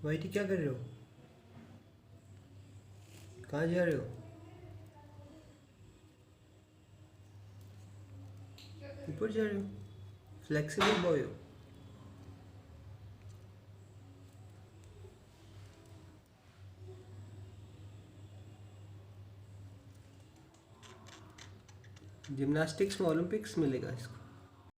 वाइटी क्या कर रहे हो? कहाँ जा रहे हो? ऊपर जा रहे हो? फ्लेक्सिबल बॉय हो। जिम्नास्टिक्स में ओलंपिक्स मिलेगा इसको।